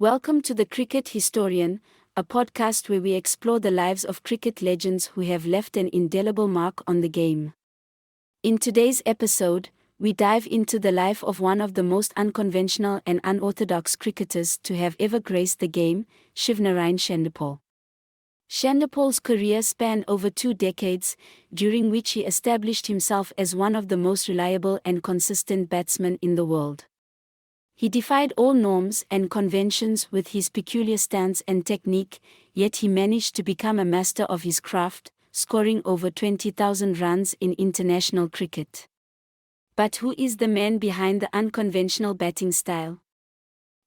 Welcome to The Cricket Historian, a podcast where we explore the lives of cricket legends who have left an indelible mark on the game. In today's episode, we dive into the life of one of the most unconventional and unorthodox cricketers to have ever graced the game, Shivnarine Chanderpaul. Chanderpaul's career spanned over 2 decades, during which he established himself as one of the most reliable and consistent batsmen in the world. He defied all norms and conventions with his peculiar stance and technique, yet he managed to become a master of his craft, scoring over 20,000 runs in international cricket. But who is the man behind the unconventional batting style?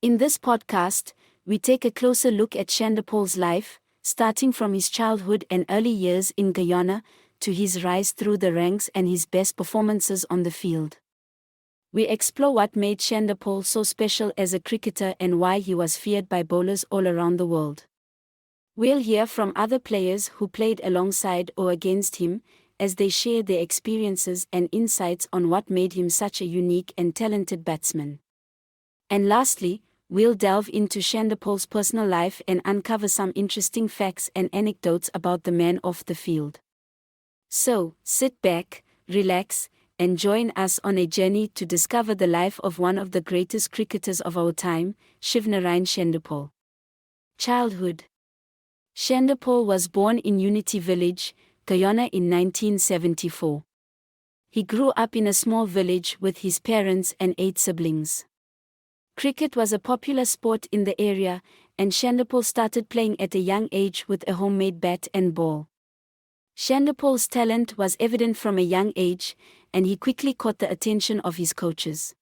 In this podcast, we take a closer look at Chanderpaul's life, starting from his childhood and early years in Guyana, to his rise through the ranks and his best performances on the field. We explore what made Chanderpaul so special as a cricketer and why he was feared by bowlers all around the world. We'll hear from other players who played alongside or against him, as they share their experiences and insights on what made him such a unique and talented batsman. And lastly, we'll delve into Chanderpaul's personal life and uncover some interesting facts and anecdotes about the man off the field. So, sit back, relax, and join us on a journey to discover the life of one of the greatest cricketers of our time, Shivnarine Chanderpaul. Childhood. Chanderpaul was born in Unity Village, Guyana in 1974. He grew up in a small village with his parents and 8 siblings. Cricket was a popular sport in the area, and Chanderpaul started playing at a young age with a homemade bat and ball. Chanderpaul's talent was evident from a young age, and he quickly caught the attention of his coaches.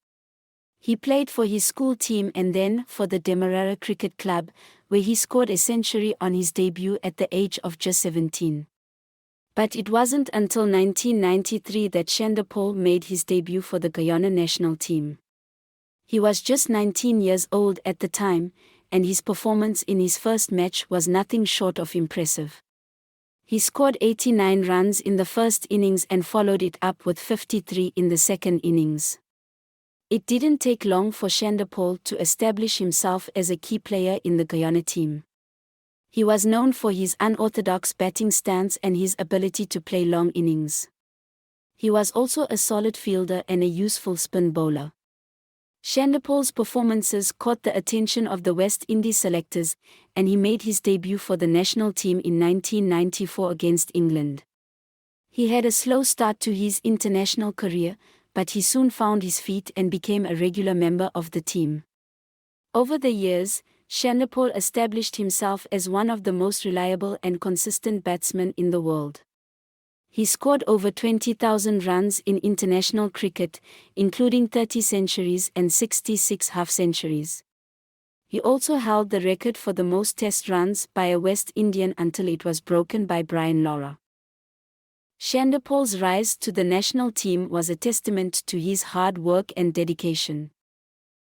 He played for his school team and then for the Demerara Cricket Club, where he scored a century on his debut at the age of just 17. But it wasn't until 1993 that Chanderpaul made his debut for the Guyana national team. He was just 19 years old at the time, and his performance in his first match was nothing short of impressive. He scored 89 runs in the first innings and followed it up with 53 in the second innings. It didn't take long for Chanderpaul to establish himself as a key player in the Guyana team. He was known for his unorthodox batting stance and his ability to play long innings. He was also a solid fielder and a useful spin bowler. Chanderpaul's performances caught the attention of the West Indies selectors, and he made his debut for the national team in 1994 against England. He had a slow start to his international career, but he soon found his feet and became a regular member of the team. Over the years, Chanderpaul established himself as one of the most reliable and consistent batsmen in the world. He scored over 20,000 runs in international cricket, including 30 centuries and 66 half-centuries. He also held the record for the most test runs by a West Indian until it was broken by Brian Lara. Chanderpaul's rise to the national team was a testament to his hard work and dedication.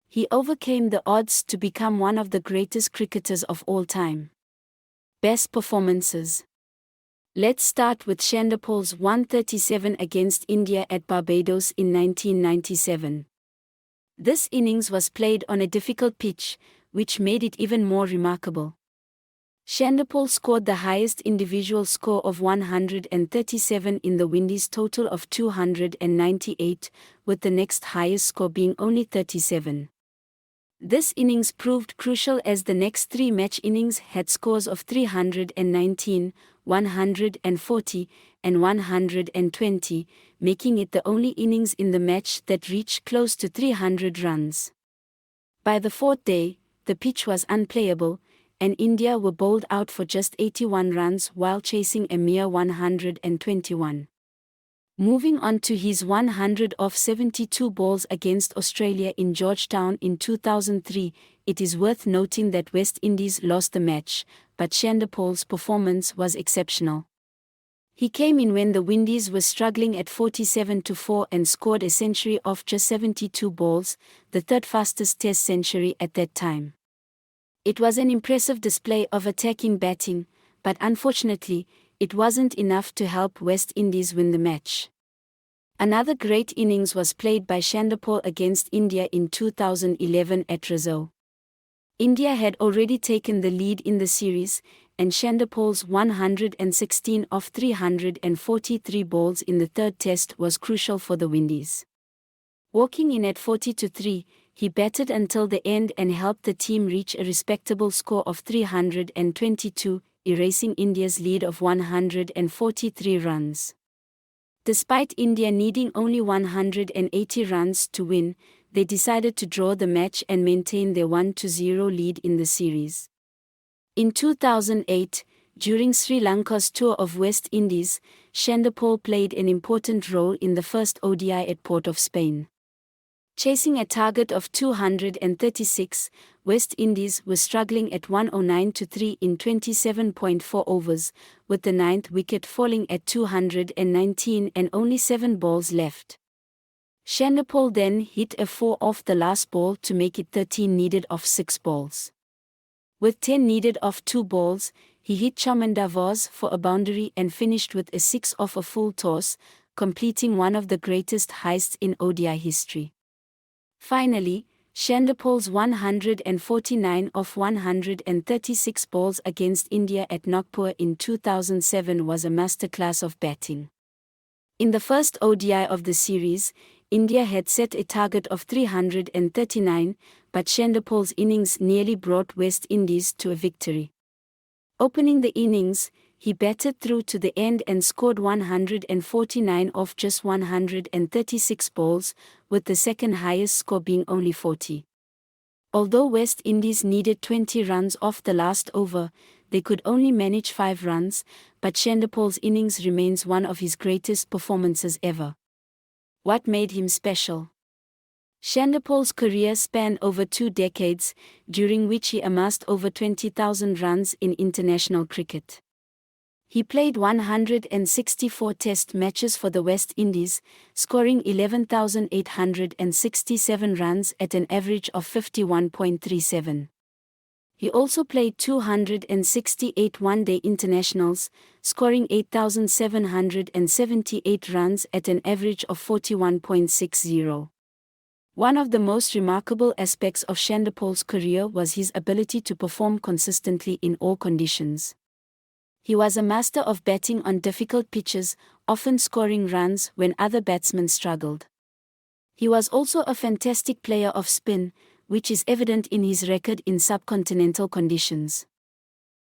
He overcame the odds to become one of the greatest cricketers of all time. Best performances. Let's start with Chanderpaul's 137 against India at Barbados in 1997. This innings was played on a difficult pitch, which made it even more remarkable. Chanderpaul scored the highest individual score of 137 in the Windies' total of 298, with the next highest score being only 37. This innings proved crucial as the next 3 match innings had scores of 319, 140, and 120, making it the only innings in the match that reached close to 300 runs. By the 4th day, the pitch was unplayable, and India were bowled out for just 81 runs while chasing a mere 121. Moving on to his 100 off 72 balls against Australia in Georgetown in 2003, it is worth noting that West Indies lost the match, but Chanderpaul's performance was exceptional. He came in when the Windies were struggling at 47-4 and scored a century off just 72 balls, the 3rd fastest Test century at that time. It was an impressive display of attacking batting, but unfortunately, it wasn't enough to help West Indies win the match. Another great innings was played by Chanderpaul against India in 2011 at Rizzo. India had already taken the lead in the series, and Chanderpaul's 116 of 343 balls in the third test was crucial for the Windies. Walking in at 40-3, he batted until the end and helped the team reach a respectable score of 322, erasing India's lead of 143 runs. Despite India needing only 180 runs to win, they decided to draw the match and maintain their 1-0 lead in the series. In 2008, during Sri Lanka's tour of West Indies, Chanderpaul played an important role in the first ODI at Port of Spain. Chasing a target of 236, West Indies was struggling at 109-3 in 27.4 overs, with the ninth wicket falling at 219 and only 7 balls left. Chanderpaul then hit a 4 off the last ball to make it 13 needed off 6 balls. With 10 needed off 2 balls, he hit Chanderpaul for a boundary and finished with a 6 off a full toss, completing one of the greatest heists in ODI history. Finally, Chanderpaul's 149 of 136 balls against India at Nagpur in 2007 was a masterclass of batting. In the first ODI of the series, India had set a target of 339, but Chanderpaul's innings nearly brought West Indies to a victory. Opening the innings, he batted through to the end and scored 149 off just 136 balls, with the second highest score being only 40. Although West Indies needed 20 runs off the last over, they could only manage 5 runs, but Chanderpaul's innings remains one of his greatest performances ever. What made him special? Chanderpaul's career spanned over 2 decades, during which he amassed over 20,000 runs in international cricket. He played 164 test matches for the West Indies, scoring 11,867 runs at an average of 51.37. He also played 268 one-day internationals, scoring 8,778 runs at an average of 41.60. One of the most remarkable aspects of Chanderpaul's career was his ability to perform consistently in all conditions. He was a master of batting on difficult pitches, often scoring runs when other batsmen struggled. He was also a fantastic player of spin, which is evident in his record in subcontinental conditions.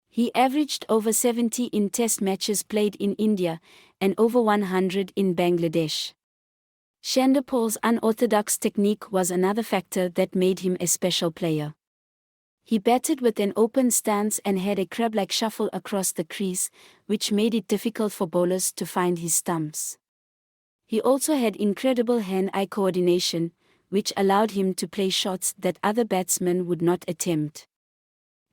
He averaged over 70 in test matches played in India, and over 100 in Bangladesh. Chanderpaul's unorthodox technique was another factor that made him a special player. He batted with an open stance and had a crab-like shuffle across the crease, which made it difficult for bowlers to find his stumps. He also had incredible hand-eye coordination, which allowed him to play shots that other batsmen would not attempt.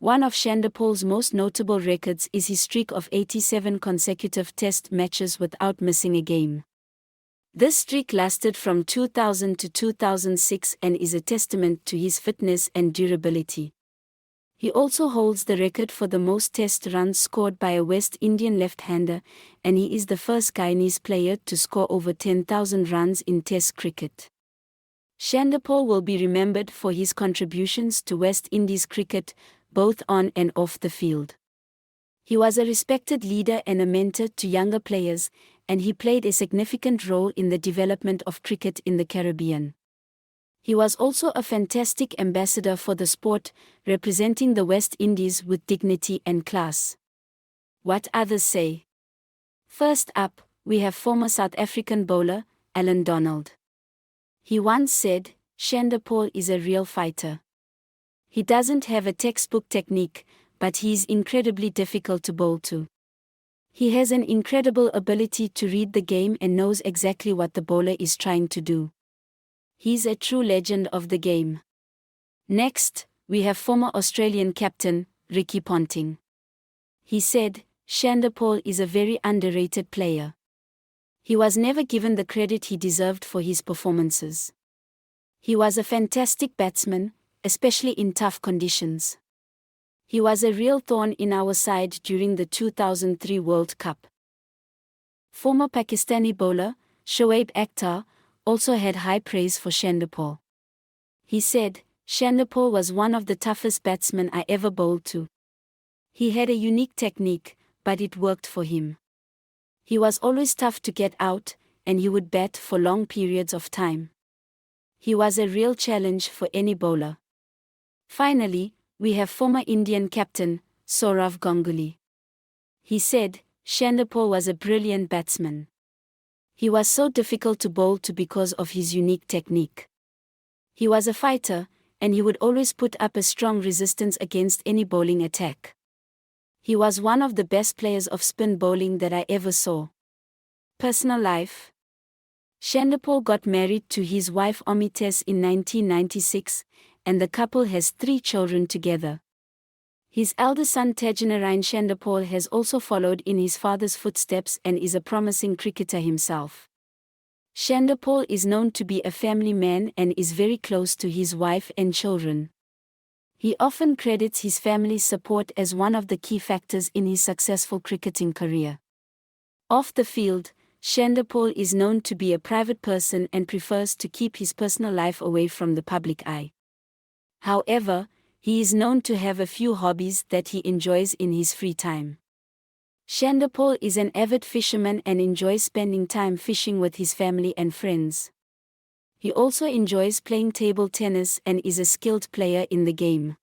One of Chanderpaul's most notable records is his streak of 87 consecutive test matches without missing a game. This streak lasted from 2000 to 2006 and is a testament to his fitness and durability. He also holds the record for the most test runs scored by a West Indian left-hander, and he is the first Guyanese player to score over 10,000 runs in Test cricket. Chanderpaul will be remembered for his contributions to West Indies cricket, both on and off the field. He was a respected leader and a mentor to younger players, and he played a significant role in the development of cricket in the Caribbean. He was also a fantastic ambassador for the sport, representing the West Indies with dignity and class. What others say. First up, we have former South African bowler, Alan Donald. He once said, "Chanderpaul is a real fighter. He doesn't have a textbook technique, but he is incredibly difficult to bowl to. He has an incredible ability to read the game and knows exactly what the bowler is trying to do. He's a true legend of the game." Next, we have former Australian captain, Ricky Ponting. He said, "Chanderpaul is a very underrated player. He was never given the credit he deserved for his performances. He was a fantastic batsman, especially in tough conditions. He was a real thorn in our side during the 2003 World Cup." Former Pakistani bowler, Shoaib Akhtar, also had high praise for Chanderpaul. He said, Chanderpaul was one of the toughest batsmen I ever bowled to. He had a unique technique, but it worked for him. He was always tough to get out, and he would bat for long periods of time. He was a real challenge for any bowler. Finally, we have former Indian captain, Sourav Ganguly. He said, Chanderpaul was a brilliant batsman. He was so difficult to bowl to because of his unique technique. He was a fighter, and he would always put up a strong resistance against any bowling attack. He was one of the best players of spin bowling that I ever saw. Personal life. Chanderpaul got married to his wife Omites in 1996, and the couple has 3 children together. His elder son Shivnarine Chanderpaul has also followed in his father's footsteps and is a promising cricketer himself. Chanderpaul is known to be a family man and is very close to his wife and children. He often credits his family's support as one of the key factors in his successful cricketing career. Off the field, Chanderpaul is known to be a private person and prefers to keep his personal life away from the public eye. However, he is known to have a few hobbies that he enjoys in his free time. Chanderpaul is an avid fisherman and enjoys spending time fishing with his family and friends. He also enjoys playing table tennis and is a skilled player in the game.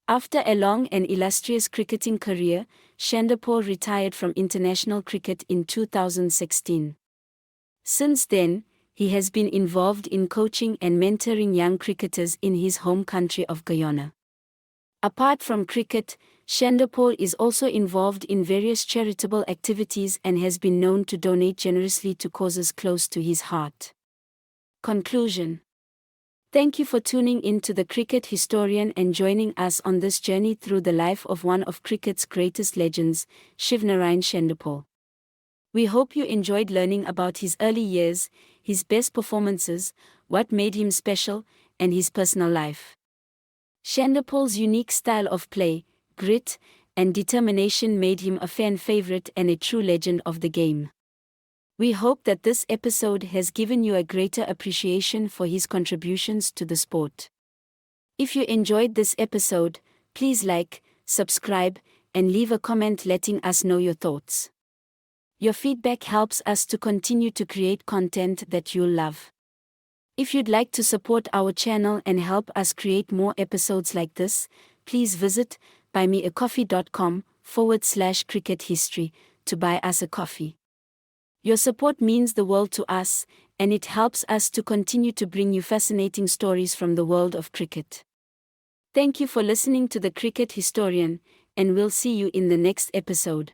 After a long and illustrious cricketing career, Chanderpaul retired from international cricket in 2016. Since then, he has been involved in coaching and mentoring young cricketers in his home country of Guyana. Apart from cricket, Chanderpaul is also involved in various charitable activities and has been known to donate generously to causes close to his heart. Conclusion. Thank you for tuning in to The Cricket Historian and joining us on this journey through the life of one of cricket's greatest legends, Shivnarine Chanderpaul. We hope you enjoyed learning about his early years, his best performances, what made him special, and his personal life. Chanderpaul's unique style of play, grit, and determination made him a fan favorite and a true legend of the game. We hope that this episode has given you a greater appreciation for his contributions to the sport. If you enjoyed this episode, please like, subscribe, and leave a comment letting us know your thoughts. Your feedback helps us to continue to create content that you'll love. If you'd like to support our channel and help us create more episodes like this, please visit buymeacoffee.com/crickethistory to buy us a coffee. Your support means the world to us, and it helps us to continue to bring you fascinating stories from the world of cricket. Thank you for listening to The Cricket Historian, and we'll see you in the next episode.